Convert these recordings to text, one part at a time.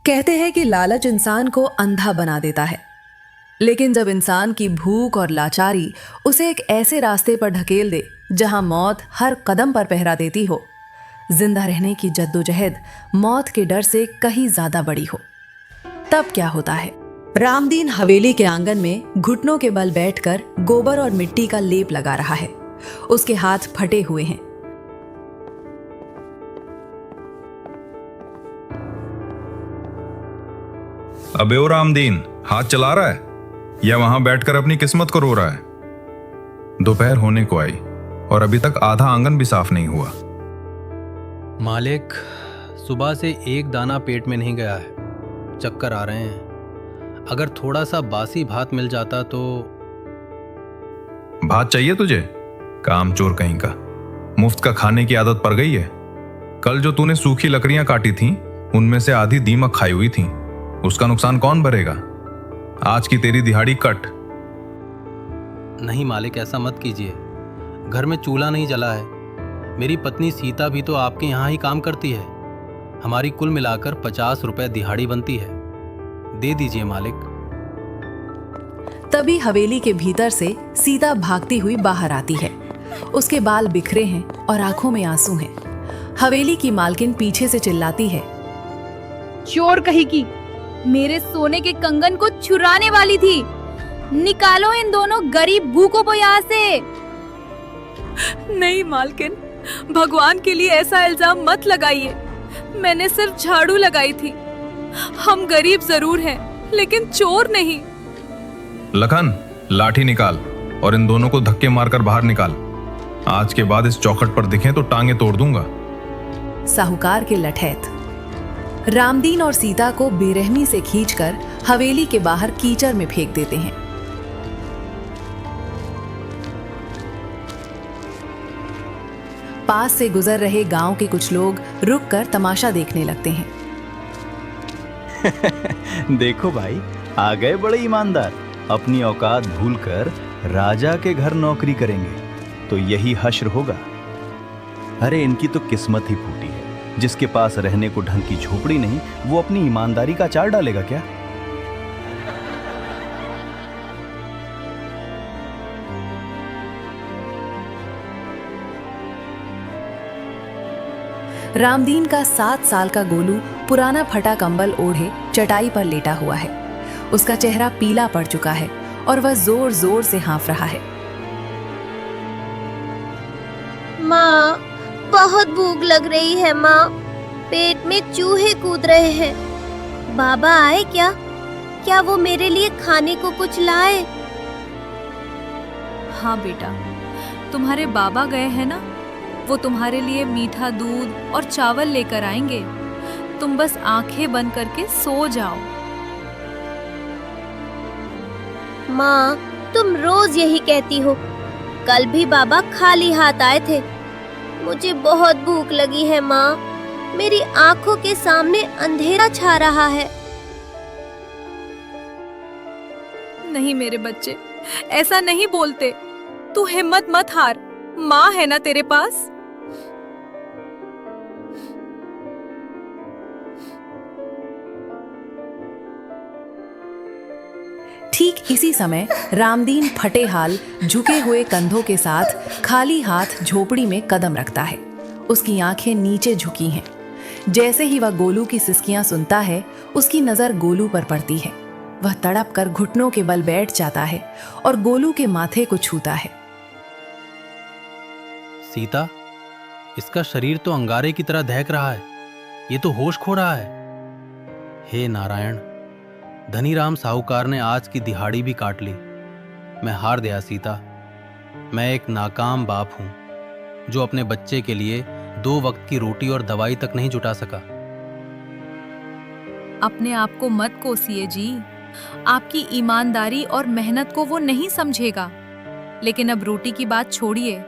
कहते हैं कि लालच इंसान को अंधा बना देता है, लेकिन जब इंसान की भूख और लाचारी उसे एक ऐसे रास्ते पर ढकेल दे जहां मौत हर कदम पर पहरा देती हो, जिंदा रहने की जद्दोजहद मौत के डर से कहीं ज्यादा बड़ी हो, तब क्या होता है। रामदीन हवेली के आंगन में घुटनों के बल बैठकर गोबर और मिट्टी का लेप लगा रहा है। उसके हाथ फटे हुए हैं। अबे ओ रामदीन, हाथ चला रहा है या वहां बैठकर अपनी किस्मत को रो रहा है? दोपहर होने को आई और अभी तक आधा आंगन भी साफ नहीं हुआ। मालिक, सुबह से एक दाना पेट में नहीं गया है, चक्कर आ रहे हैं। अगर थोड़ा सा बासी भात मिल जाता तो। भात चाहिए तुझे? कामचोर कहीं का, मुफ्त का खाने की आदत पड़ गई है। कल जो तूने सूखी लकड़ियां काटी थीं, उनमें से आधी दीमक खाई हुई थीं। उसका नुकसान कौन भरेगा? आज की तेरी दिहाड़ी कट। नहीं मालिक, ऐसा मत कीजिए। घर में चूल्हा नहीं जला है। मेरी पत्नी सीता भी तो आपके यहाँ ही काम करती है। हमारी कुल मिलाकर 50 रुपए दिहाड़ी बनती है। दे दीजिए मालिक। तभी हवेली के भीतर से सीता भागती हुई बाहर आती है। उसके बाल बिखरे हैं और आंखों में आंसू हैं। हवेली की मालकिन पीछे से चिल्लाती है, चोर कहीं की, मेरे सोने के कंगन को चुराने वाली थी। निकालो इन दोनों गरीब भूखों को यहाँ से। नहीं मालकिन, भगवान के लिए ऐसा इल्जाम मत लगाइए। मैंने सिर्फ झाड़ू लगाई थी। हम गरीब जरूर हैं, लेकिन चोर नहीं। लखन, लाठी निकाल और इन दोनों को धक्के मारकर बाहर निकाल। आज के बाद इस चौखट पर दिखें तो टांगे तोड़ दूंगा। साहूकार के लठैत रामदीन और सीता को बेरहमी से खींचकर हवेली के बाहर कीचड़ में फेंक देते हैं। पास से गुजर रहे गांव के कुछ लोग रुककर तमाशा देखने लगते हैं। देखो भाई, आ गए बड़े ईमानदार। अपनी औकात भूलकर राजा के घर नौकरी करेंगे तो यही हश्र होगा। अरे इनकी तो किस्मत ही फूटी है। जिसके पास रहने को ढंग की झोपड़ी नहीं, वो अपनी ईमानदारी का अचार डालेगा क्या? रामदीन का 7 साल का गोलू पुराना फटा कंबल ओढ़े चटाई पर लेटा हुआ है। उसका चेहरा पीला पड़ चुका है और वह जोर जोर से हाँफ रहा है। माँ, बहुत भूख लग रही है माँ। पेट में चूहे कूद रहे हैं। बाबा आए क्या? क्या वो मेरे लिए खाने को कुछ लाए? हाँ बेटा, तुम्हारे बाबा गए हैं ना, वो तुम्हारे लिए मीठा दूध और चावल लेकर आएंगे। तुम बस आंखें बंद करके सो जाओ। माँ, तुम रोज यही कहती हो। कल भी बाबा खाली हाथ आए थे। मुझे बहुत भूख लगी है माँ। मेरी आंखों के सामने अंधेरा छा रहा है। नहीं मेरे बच्चे, ऐसा नहीं बोलते। तू हिम्मत मत हार, माँ है ना तेरे पास। ठीक इसी समय रामदीन फटे हाल, झुके हुए कंधों के साथ खाली हाथ झोपड़ी में कदम रखता है। उसकी आंखें नीचे झुकी हैं। जैसे ही वह गोलू की सिसकियां सुनता है, उसकी नजर गोलू पर पड़ती है। वह तड़प कर घुटनों के बल बैठ जाता है और गोलू के माथे को छूता है। सीता, इसका शरीर तो अंगारे की तरह दहक रहा है। ये तो होश खो रहा है। हे नारायण, धनीराम साहूकार ने आज की दिहाड़ी भी काट ली। मैं हार गया सीता। मैं एक नाकाम बाप हूं, जो अपने बच्चे के लिए 2 वक्त की रोटी और दवाई तक नहीं जुटा सका। अपने आप को मत कोसिए जी। आपकी ईमानदारी और मेहनत को वो नहीं समझेगा। लेकिन अब रोटी की बात छोड़िए।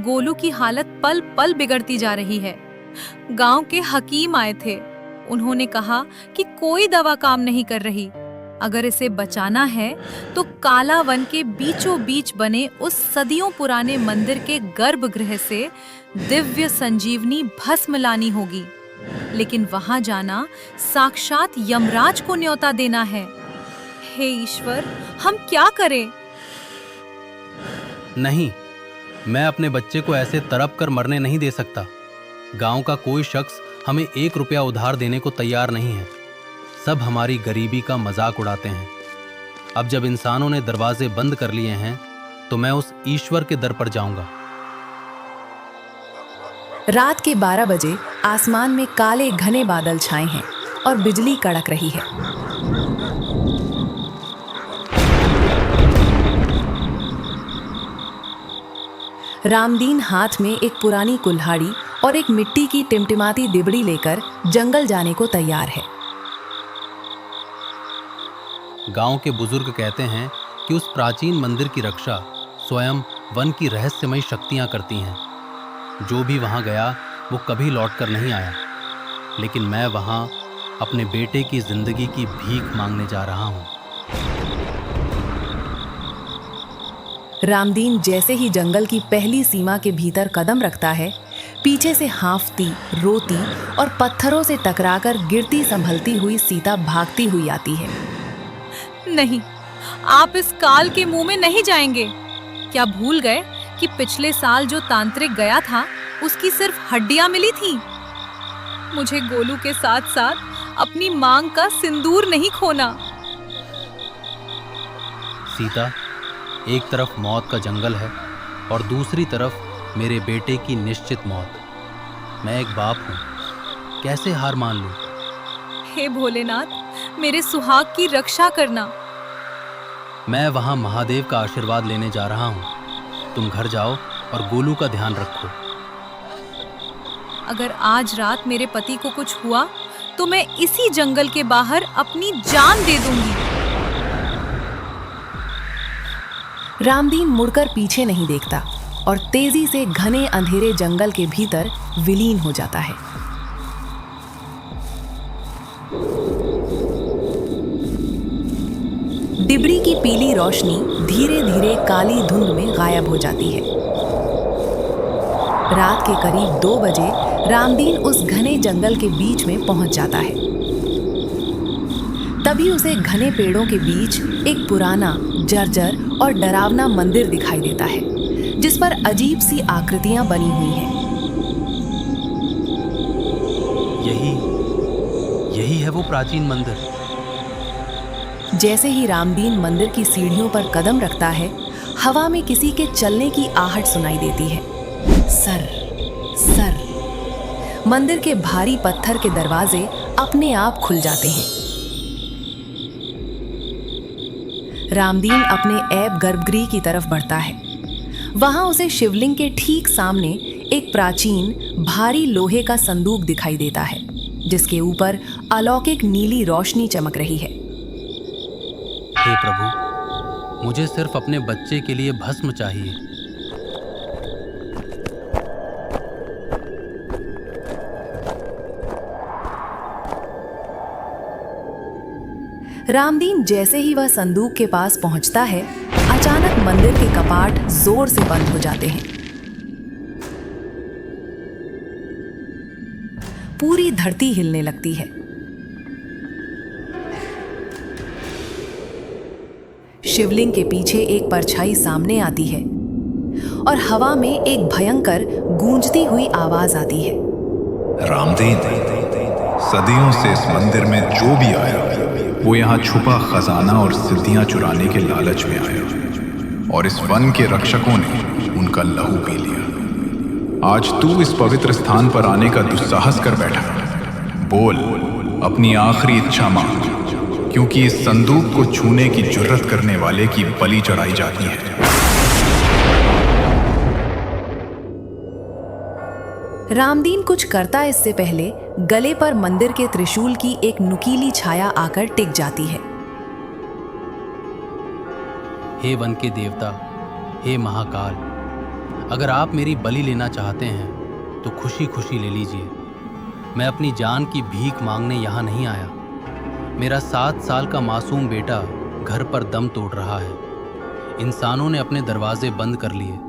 गोलू की हालत पल पल बिगड़ती जा रही है। गांव के हकीम आए थे। उन्होंने कहा कि कोई दवा काम नहीं कर रही। अगर इसे बचाना है तो काला वन के बीचों बीच बने उस सदियों पुराने मंदिर के गर्भगृह से दिव्य संजीवनी भस्म लानी होगी। लेकिन वहां जाना साक्षात यमराज को न्योता देना है। हे ईश्वर, हम क्या करें? नहीं, मैं अपने बच्चे को ऐसे तड़प कर मरने नहीं दे सकता। गांव का कोई शख्स हमें 1 रुपया उधार देने को तैयार नहीं है। सब हमारी गरीबी का मजाक उड़ाते हैं। अब जब इंसानों ने दरवाजे बंद कर लिए हैं तो मैं उस ईश्वर के दर पर जाऊंगा। रात के 12 बजे आसमान में काले घने बादल छाए हैं और बिजली कड़क रही है। रामदीन हाथ में एक पुरानी कुल्हाड़ी और एक मिट्टी की टिमटिमाती दिबड़ी लेकर जंगल जाने को तैयार है। गांव के बुजुर्ग कहते हैं कि उस प्राचीन मंदिर की रक्षा स्वयं वन की रहस्यमयी शक्तियां करती हैं। जो भी वहां गया वो कभी लौटकर नहीं आया, लेकिन मैं वहां अपने बेटे की जिंदगी की भीख मांगने जा रहा हूं। रामदीन जैसे ही जंगल की पहली सीमा के भीतर कदम रखता है, पीछे से हांफती, रोती और पत्थरों से टकराकर गिरती संभलती हुई सीता भागती हुई आती है। नहीं, आप इस काल के मुंह में नहीं जाएंगे। क्या भूल गए कि पिछले साल जो तांत्रिक गया था उसकी सिर्फ हड्डियां मिली थी? मुझे गोलू के साथ साथ अपनी मांग का सिंदूर नहीं खोना। सीता, एक तरफ मौत का जंगल है और दूसरी तरफ मेरे बेटे की निश्चित मौत। मैं एक बाप हूं, कैसे हार मान लूं? हे भोलेनाथ, मेरे सुहाग की रक्षा करना। मैं वहां महादेव का आशीर्वाद लेने जा रहा हूं। तुम घर जाओ और गोलू का ध्यान रखो। अगर आज रात मेरे पति को कुछ हुआ तो मैं इसी जंगल के बाहर अपनी जान दे दूंगी। रामदीन मुड़कर पीछे नहीं देखता और तेजी से घने अंधेरे जंगल के भीतर विलीन हो जाता है। डिबरी की पीली रोशनी धीरे धीरे काली धुंध में गायब हो जाती है। रात के करीब 2 बजे रामदीन उस घने जंगल के बीच में पहुंच जाता है। तभी उसे घने पेड़ों के बीच एक पुराना, जर्जर और डरावना मंदिर दिखाई देता है, जिस पर अजीब सी आकृतियां बनी हुई हैं। यही है वो प्राचीन मंदिर। जैसे ही रामदीन मंदिर की सीढ़ियों पर कदम रखता है, हवा में किसी के चलने की आहट सुनाई देती है। Sir sir. मंदिर के भारी पत्थर के दरवाजे अपने आप खुल जाते हैं। रामदीन अपने ऐब गर्भगृह की तरफ बढ़ता है। वहां उसे शिवलिंग के ठीक सामने एक प्राचीन भारी लोहे का संदूक दिखाई देता है, जिसके ऊपर अलौकिक नीली रोशनी चमक रही है। हे प्रभु, मुझे सिर्फ अपने बच्चे के लिए भस्म चाहिए। रामदीन जैसे ही वह संदूक के पास पहुंचता है, अचानक मंदिर के कपाट जोर से बंद हो जाते हैं। पूरी धरती हिलने लगती है। शिवलिंग के पीछे एक परछाई सामने आती है और हवा में एक भयंकर गूंजती हुई आवाज आती है। रामदीन, सदियों से इस मंदिर में जो भी आया वो यहाँ छुपा खजाना और सिद्धियां चुराने के लालच में आया, और इस वन के रक्षकों ने उनका लहू पी लिया। आज तू इस पवित्र स्थान पर आने का दुस्साहस कर बैठा। बोल, अपनी आखिरी इच्छा मांग, क्योंकि इस संदूक को छूने की जुर्रत करने वाले की बलि चढ़ाई जाती है। रामदीन कुछ करता इससे पहले गले पर मंदिर के त्रिशूल की एक नुकीली छाया आकर टिक जाती है। हे वन के देवता, हे महाकाल, अगर आप मेरी बलि लेना चाहते हैं तो खुशी खुशी ले लीजिए। मैं अपनी जान की भीख मांगने यहाँ नहीं आया। मेरा 7 साल का मासूम बेटा घर पर दम तोड़ रहा है। इंसानों ने अपने दरवाजे बंद कर लिए,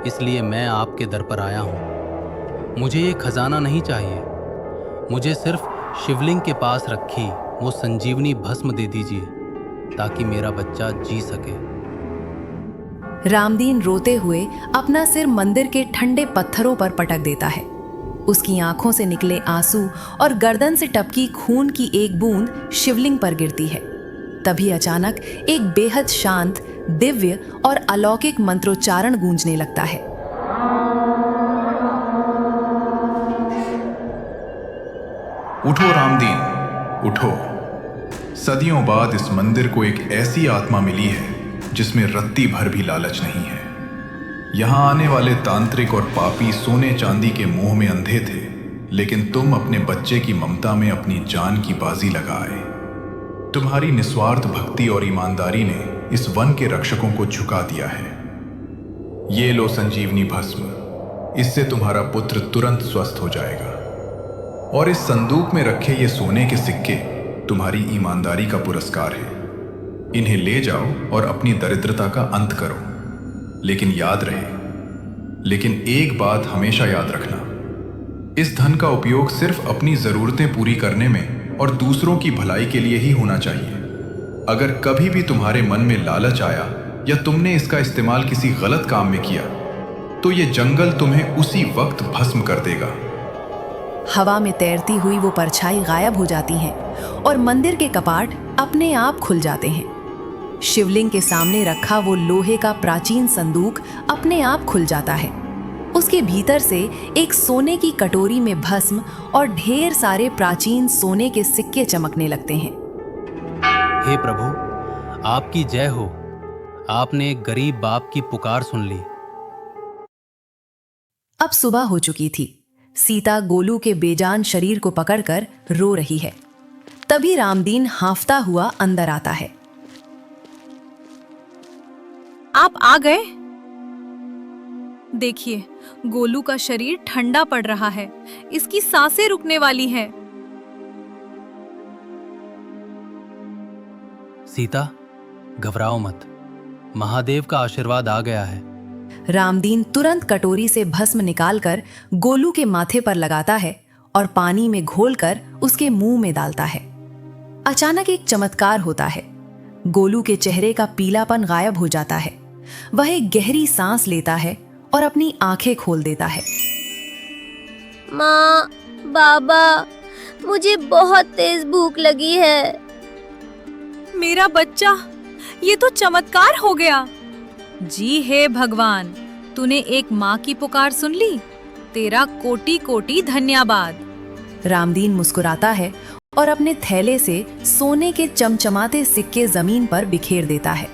इसलिए मैं आपके दर पर आया हूँ। मुझे ये खजाना नहीं चाहिए। मुझे सिर्फ शिवलिंग के पास रखी वो संजीवनी भस्म दे दीजिए ताकि मेरा बच्चा जी सके। रामदीन रोते हुए अपना सिर मंदिर के ठंडे पत्थरों पर पटक देता है। उसकी आंखों से निकले आंसू और गर्दन से टपकी खून की एक बूंद शिवलिंग पर गिरती है। तभी अचानक एक बेहद शांत, दिव्य और अलौकिक मंत्रोच्चारण गूंजने लगता है। उठो रामदीन, उठो। सदियों बाद इस मंदिर को एक ऐसी आत्मा मिली है जिसमें रत्ती भर भी लालच नहीं है। यहां आने वाले तांत्रिक और पापी सोने चांदी के मोह में अंधे थे, लेकिन तुम अपने बच्चे की ममता में अपनी जान की बाजी लगाए। तुम्हारी निस्वार्थ भक्ति और ईमानदारी ने इस वन के रक्षकों को झुका दिया है। ये लो संजीवनी भस्म, इससे तुम्हारा पुत्र तुरंत स्वस्थ हो जाएगा। और इस संदूक में रखे ये सोने के सिक्के तुम्हारी ईमानदारी का पुरस्कार है। इन्हें ले जाओ और अपनी दरिद्रता का अंत करो। लेकिन याद रहे, लेकिन एक बात हमेशा याद रखना, इस धन का उपयोग सिर्फ अपनी जरूरतें पूरी करने में और दूसरों की भलाई के लिए ही होना चाहिए। अगर कभी भी तुम्हारे मन में लालच आया या तुमने इसका इस्तेमाल किसी गलत काम में किया, तो ये जंगल तुम्हें उसी वक्त भस्म कर देगा। हवा में तैरती हुई वो परछाई गायब हो जाती हैं और मंदिर के कपाट अपने आप खुल जाते हैं। शिवलिंग के सामने रखा वो लोहे का प्राचीन संदूक अपने आप खुल जाता है। उसके भीतर से एक सोने की कटोरी में भस्म और ढेर सारे प्राचीन सोने के सिक्के चमकने लगते हैं। हे प्रभु, आपकी जय हो। आपने एक गरीब बाप की पुकार सुन ली। अब सुबह हो चुकी थी। सीता गोलू के बेजान शरीर को पकड़कर रो रही है। तभी रामदीन हांफता हुआ अंदर आता है। आप आ गए? देखिए, गोलू का शरीर ठंडा पड़ रहा है। इसकी सांसें रुकने वाली हैं। सीता, घबराओ मत। महादेव का आशीर्वाद आ गया है। रामदीन तुरंत कटोरी से भस्म निकालकर गोलू के माथे पर लगाता है और पानी में घोलकर उसके मुंह में डालता है। अचानक एक चमत्कार होता है। गोलू के चेहरे का पीलापन गायब हो जाता है। वह एक गहरी सांस लेता है और अपनी आंखें खोल देता है। माँ, बाबा, मुझे बहुत तेज भूख लगी है। मेरा बच्चा, ये तो चमत्कार हो गया। जी हे भगवान, तूने एक माँ की पुकार सुन ली। तेरा कोटि कोटि धन्यवाद। रामदीन मुस्कुराता है और अपने थैले से सोने के चमचमाते सिक्के जमीन पर बिखेर देता है।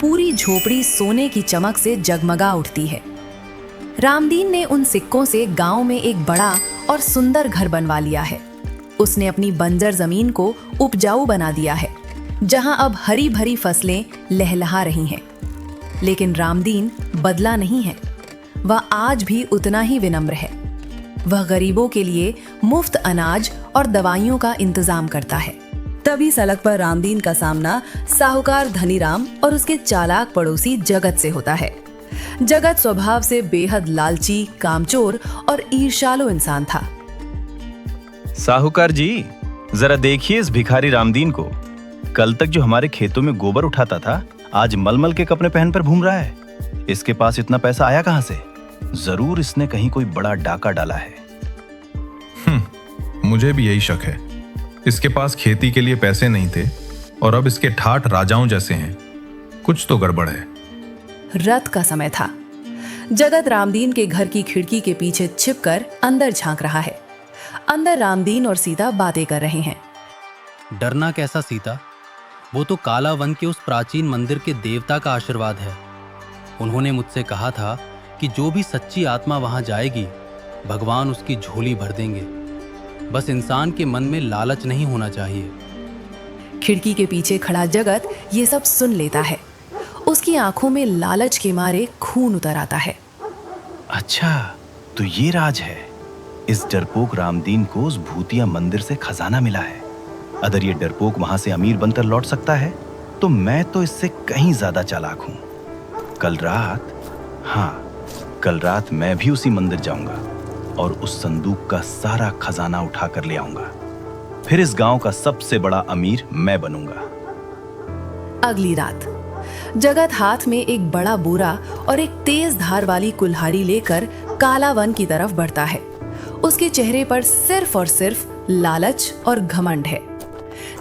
पूरी झोपड़ी सोने की चमक से जगमगा उठती है। रामदीन ने उन सिक्कों से गांव में एक बड़ा और सुंदर घर बनवा लिया है। उसने अपनी बंजर जमीन को उपजाऊ बना दिया है, जहां अब हरी भरी फसलें लहलहा रही हैं। लेकिन रामदीन बदला नहीं है। वह आज भी उतना ही विनम्र है। वह गरीबों के लिए मुफ्त अनाज और दवाइयों का इंतजाम करता है। तभी सड़क पर रामदीन का सामना साहूकार धनीराम और उसके चालाक पड़ोसी जगत से होता है। जगत स्वभाव से बेहद लालची, कामचोर और ईर्ष्यालु इंसान था। साहूकार जी, जरा देखिए इस भिखारी रामदीन को। कल तक जो हमारे खेतों में गोबर उठाता था, आज मलमल के कपड़े पहन पर घूम रहा है। इसके पास इतना पैसा आया कहां से? जरूर इसने कहीं कोई बड़ा डाका डाला है। मुझे भी यही शक है। इसके पास खेती के लिए पैसे नहीं थे और अब इसके ठाठ राजाओं जैसे हैं। कुछ तो गड़बड़ है। रात का समय था। जगत रामदीन के घर की खिड़की के पीछे छिपकर अंदर झांक रहा है। अंदर रामदीन और सीता बातें कर रहे हैं। डरना कैसा सीता, वो तो काला वन के उस प्राचीन मंदिर के देवता का आशीर्वाद है। उन्होंने मुझसे कहा था कि जो भी सच्ची आत्मा वहां जाएगी, भगवान उसकी झोली भर देंगे। बस इंसान के मन में लालच नहीं होना चाहिए। खिड़की के पीछे खड़ा जगत ये सब सुन लेता है। उसकी आंखों में लालच के मारे खून उतर आता है। अच्छा, तो ये राज है। इस डरपोक रामदीन को उस भूतिया मंदिर से खजाना मिला है। अगर ये डरपोक वहां से अमीर बनकर लौट सकता है, तो मैं तो इससे कहीं ज्यादा चालाक हूं। कल रात मैं भी उसी मंदिर जाऊंगा और उस संदूक का सारा खजाना उठा कर ले आऊंगा। फिर इस गांव का सबसे बड़ा अमीर मैं बनूंगा। अगली रात जगत हाथ में एक बड़ा बोरा और एक तेज धार वाली कुल्हाड़ी लेकर काला वन की तरफ बढ़ता है। उसके चेहरे पर सिर्फ और सिर्फ लालच और घमंड है।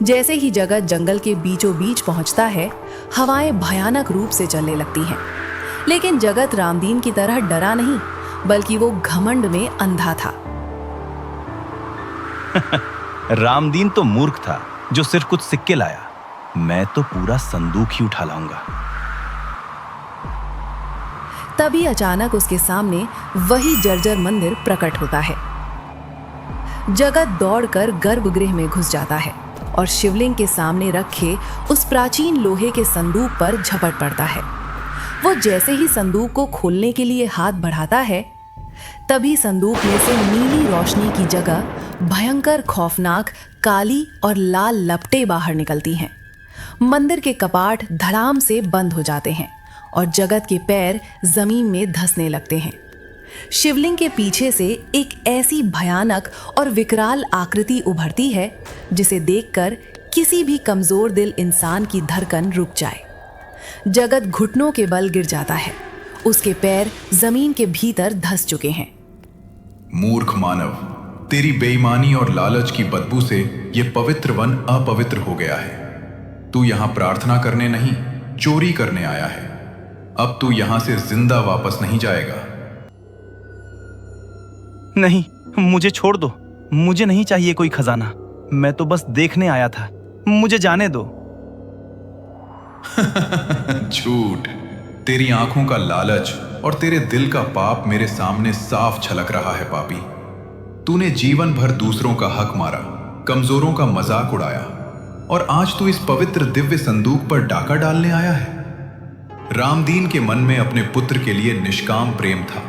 जैसे ही जगत जंगल के बीचों बीच पहुंचता है, हवाएं भयानक रूप से चलने लगती हैं। लेकिन जगत रामदीन की तरह डरा नहीं, बल्कि वो घमंड में अंधा था। रामदीन तो मूर्ख था जो सिर्फ कुछ सिक्के लाया। मैं तो पूरा संदूक ही उठा लाऊंगा। तभी अचानक उसके सामने वही जर्जर मंदिर प्रकट होता है। जगत दौड़कर गर्भगृह में घुस जाता है और शिवलिंग के सामने रखे उस प्राचीन लोहे के संदूक पर झपट पड़ता है। वो जैसे ही संदूक को खोलने के लिए हाथ बढ़ाता है, तभी संदूक में से नीली रोशनी की जगह भयंकर खौफनाक काली और लाल लपटें बाहर निकलती हैं। मंदिर के कपाट धड़ाम से बंद हो जाते हैं और जगत के पैर जमीन में धंसने लगते हैं। शिवलिंग के पीछे से एक ऐसी भयानक और विकराल आकृति उभरती है जिसे देखकर किसी भी कमजोर दिल इंसान की धड़कन रुक जाए। जगत घुटनों के बल गिर जाता है। उसके पैर जमीन के भीतर धंस चुके हैं। मूर्ख मानव, तेरी बेईमानी और लालच की बदबू से यह पवित्र वन अपवित्र हो गया है। तू यहां प्रार्थना करने नहीं, चोरी करने आया है। अब तू यहां से जिंदा वापस नहीं जाएगा। नहीं, मुझे छोड़ दो। मुझे नहीं चाहिए कोई खजाना। मैं तो बस देखने आया था। मुझे जाने दो। झूठ। तेरी आंखों का लालच और तेरे दिल का पाप मेरे सामने साफ छलक रहा है पापी। तूने जीवन भर दूसरों का हक मारा, कमजोरों का मजाक उड़ाया, और आज तू इस पवित्र दिव्य संदूक पर डाका डालने आया है। रामदीन के मन में अपने पुत्र के लिए निष्काम प्रेम था,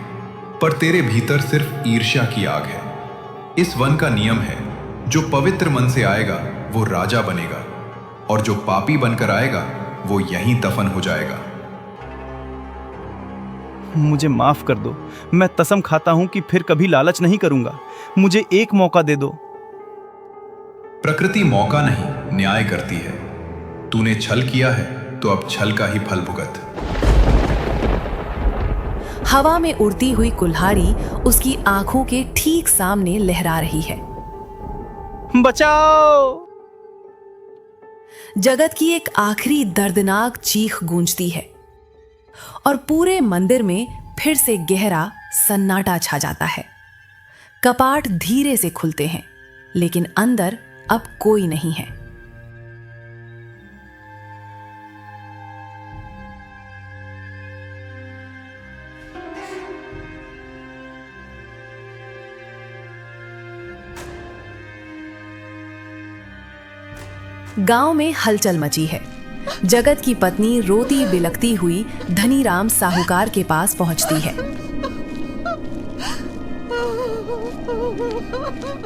पर तेरे भीतर सिर्फ ईर्ष्या की आग है। इस वन का नियम है, जो पवित्र मन से आएगा वो राजा बनेगा, और जो पापी बनकर आएगा वो यहीं दफन हो जाएगा। मुझे माफ कर दो। मैं कसम खाता हूं कि फिर कभी लालच नहीं करूंगा। मुझे एक मौका दे दो। प्रकृति मौका नहीं, न्याय करती है। तूने छल किया है तो अब छल का ही फल भुगत। हवा में उड़ती हुई कुल्हाड़ी उसकी आंखों के ठीक सामने लहरा रही है। बचाओ! जगत की एक आखिरी दर्दनाक चीख गूंजती है और पूरे मंदिर में फिर से गहरा सन्नाटा छा जाता है। कपाट धीरे से खुलते हैं, लेकिन अंदर अब कोई नहीं है। गांव में हलचल मची है। जगत की पत्नी रोती बिलखती हुई धनीराम साहूकार के पास पहुंचती है।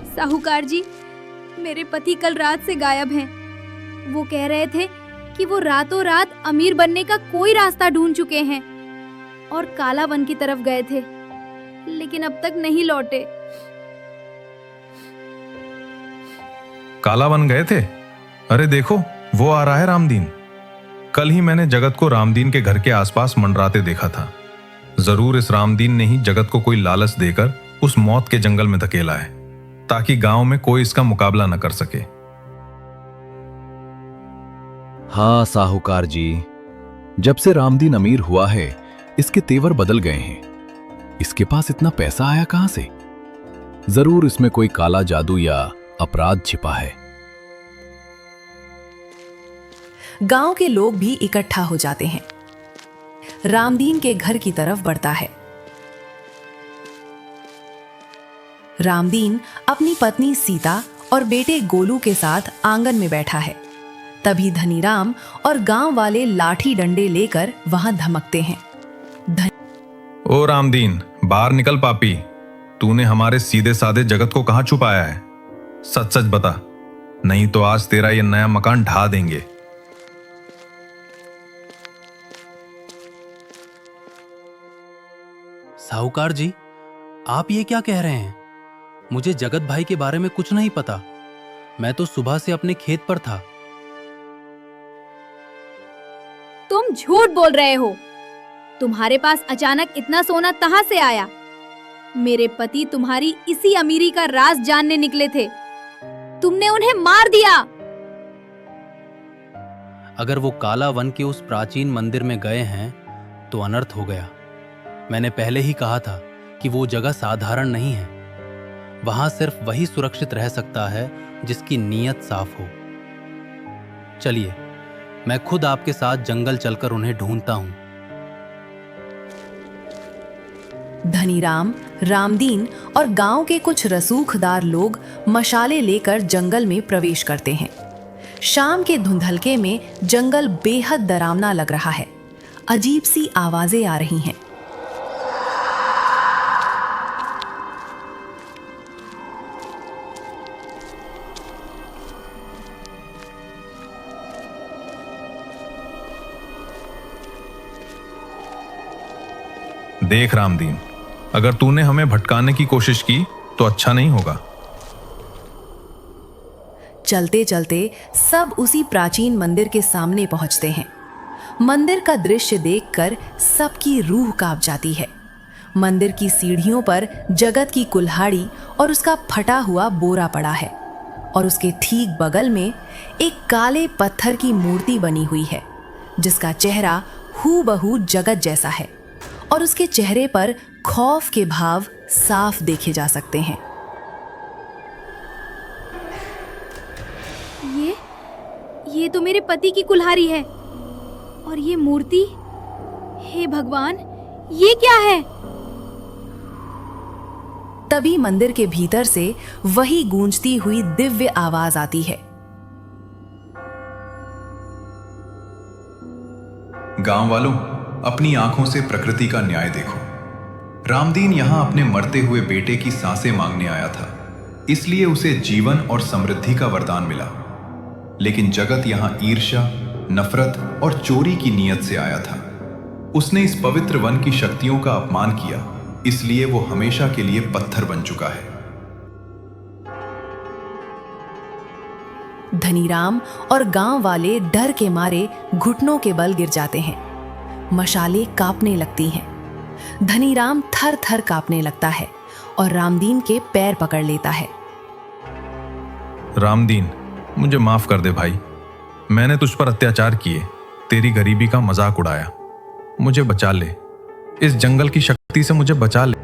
साहूकार जी, मेरे पति कल रात से गायब हैं। वो कह रहे थे कि वो रातों रात अमीर बनने का कोई रास्ता ढूंढ चुके हैं और काला वन की तरफ गए थे, लेकिन अब तक नहीं लौटे। काला वन गए थे? अरे देखो, वो आ रहा है रामदीन। कल ही मैंने जगत को रामदीन के घर के आसपास मंडराते देखा था। जरूर इस रामदीन ने ही जगत को कोई लालच देकर उस मौत के जंगल में धकेला है, ताकि गांव में कोई इसका मुकाबला न कर सके। हाँ साहूकार जी, जब से रामदीन अमीर हुआ है, इसके तेवर बदल गए हैं। इसके पास इतना पैसा आया कहां से? जरूर इसमें कोई काला जादू या अपराध छिपा है। गांव के लोग भी इकट्ठा हो जाते हैं। रामदीन के घर की तरफ बढ़ता है। रामदीन अपनी पत्नी सीता और बेटे गोलू के साथ आंगन में बैठा है। तभी धनीराम और गांव वाले लाठी डंडे लेकर वहां धमकते हैं। ओ रामदीन, बाहर निकल पापी। तूने हमारे सीधे साधे जगत को कहां छुपाया है? सच सच बता, नहीं तो आज तेरा ये नया मकान ढा देंगे। साहूकार जी, आप ये क्या कह रहे हैं? मुझे जगत भाई के बारे में कुछ नहीं पता। मैं तो सुबह से अपने खेत पर था। तुम झूठ बोल रहे हो। तुम्हारे पास अचानक इतना सोना कहां से आया? मेरे पति तुम्हारी इसी अमीरी का राज जानने निकले थे। तुमने उन्हें मार दिया। अगर वो काला वन के उस प्राचीन मंदिर में गए हैं तो अनर्थ हो गया। मैंने पहले ही कहा था कि वो जगह साधारण नहीं है। वहां सिर्फ वही सुरक्षित रह सकता है जिसकी नीयत साफ हो। चलिए, मैं खुद आपके साथ जंगल चलकर उन्हें ढूंढता हूं। धनीराम, रामदीन और गांव के कुछ रसूखदार लोग मशाले लेकर जंगल में प्रवेश करते हैं। शाम के धुंधलके में जंगल बेहद डरावना लग रहा है। अजीब सी आवाजें आ रही हैं। देख रामदीन, अगर तूने हमें भटकाने की कोशिश की तो अच्छा नहीं होगा। चलते चलते सब उसी प्राचीन मंदिर के सामने पहुंचते हैं। मंदिर का दृश्य देखकर सबकी रूह कांप जाती है। मंदिर की सीढ़ियों पर जगत की कुल्हाड़ी और उसका फटा हुआ बोरा पड़ा है और उसके ठीक बगल में एक काले पत्थर की मूर्ति बनी हुई है जिसका चेहरा हूबहू जगत जैसा है और उसके चेहरे पर खौफ के भाव साफ देखे जा सकते हैं। ये तो मेरे पति की कुल्हाड़ी है। और ये मूर्ति, हे भगवान, ये क्या है? तभी मंदिर के भीतर से वही गूंजती हुई दिव्य आवाज आती है। गांव वालों, अपनी आंखों से प्रकृति का न्याय देखो। रामदीन यहां अपने मरते हुए बेटे की सांसें मांगने आया था, इसलिए उसे जीवन और समृद्धि का वरदान मिला। लेकिन जगत यहां ईर्ष्या, नफरत और चोरी की नीयत से आया था। उसने इस पवित्र वन की शक्तियों का अपमान किया, इसलिए वो हमेशा के लिए पत्थर बन चुका है। धनीराम और गांव वाले डर के मारे घुटनों के बल गिर जाते हैं। मशालें कांपने लगती हैं। धनीराम थर थर कांपने लगता है और रामदीन के पैर पकड़ लेता है। रामदीन, मुझे माफ कर दे भाई। मैंने तुझ पर अत्याचार किए, तेरी गरीबी का मजाक उड़ाया। मुझे बचा ले, इस जंगल की शक्ति से मुझे बचा ले।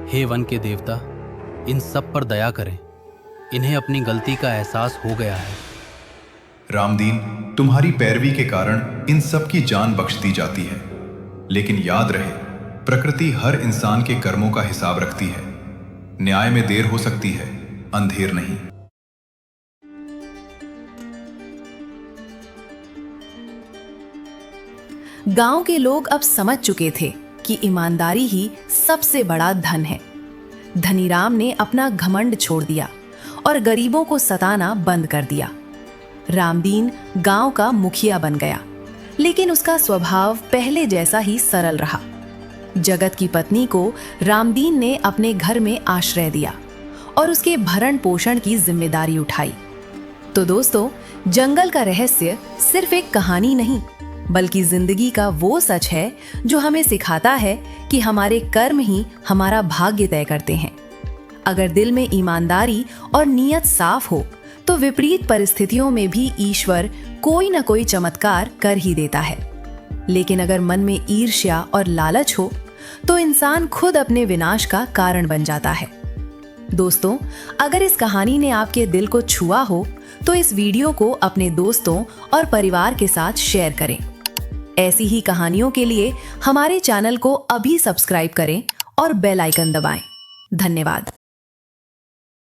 हे वन के देवता, इन सब पर दया करें। इन्हें अपनी गलती का एहसास हो गया है। रामदीन, तुम्हारी पैरवी के कारण इन सब की जान बख्श दी जाती है। लेकिन याद रहे, प्रकृति हर इंसान के कर्मों का हिसाब रखती है। न्याय में देर हो सकती है, अंधेर नहीं। गांव के लोग अब समझ चुके थे कि ईमानदारी ही सबसे बड़ा धन है। धनीराम ने अपना घमंड छोड़ दिया और गरीबों को सताना बंद कर दिया। रामदीन गांव का मुखिया बन गया, लेकिन उसका स्वभाव पहले जैसा ही सरल रहा। जगत की पत्नी को रामदीन ने अपने घर में आश्रय दिया और उसके भरण पोषण की जिम्मेदारी उठाई। तो दोस्तों, जंगल का रहस्य सिर्फ एक कहानी नहीं, बल्कि जिंदगी का वो सच है जो हमें सिखाता है कि हमारे कर्म ही हमारा भाग्य तय करते हैं। अगर दिल में ईमानदारी और नीयत साफ हो तो विपरीत परिस्थितियों में भी ईश्वर कोई न कोई चमत्कार कर ही देता है। लेकिन अगर मन में ईर्ष्या और लालच हो तो इंसान खुद अपने विनाश का कारण बन जाता है। दोस्तों, अगर इस कहानी ने आपके दिल को छुआ हो तो इस वीडियो को अपने दोस्तों और परिवार के साथ शेयर करें। ऐसी ही कहानियों के लिए हमारे चैनल को अभी सब्सक्राइब करें और बेल आइकन दबाएं। धन्यवाद।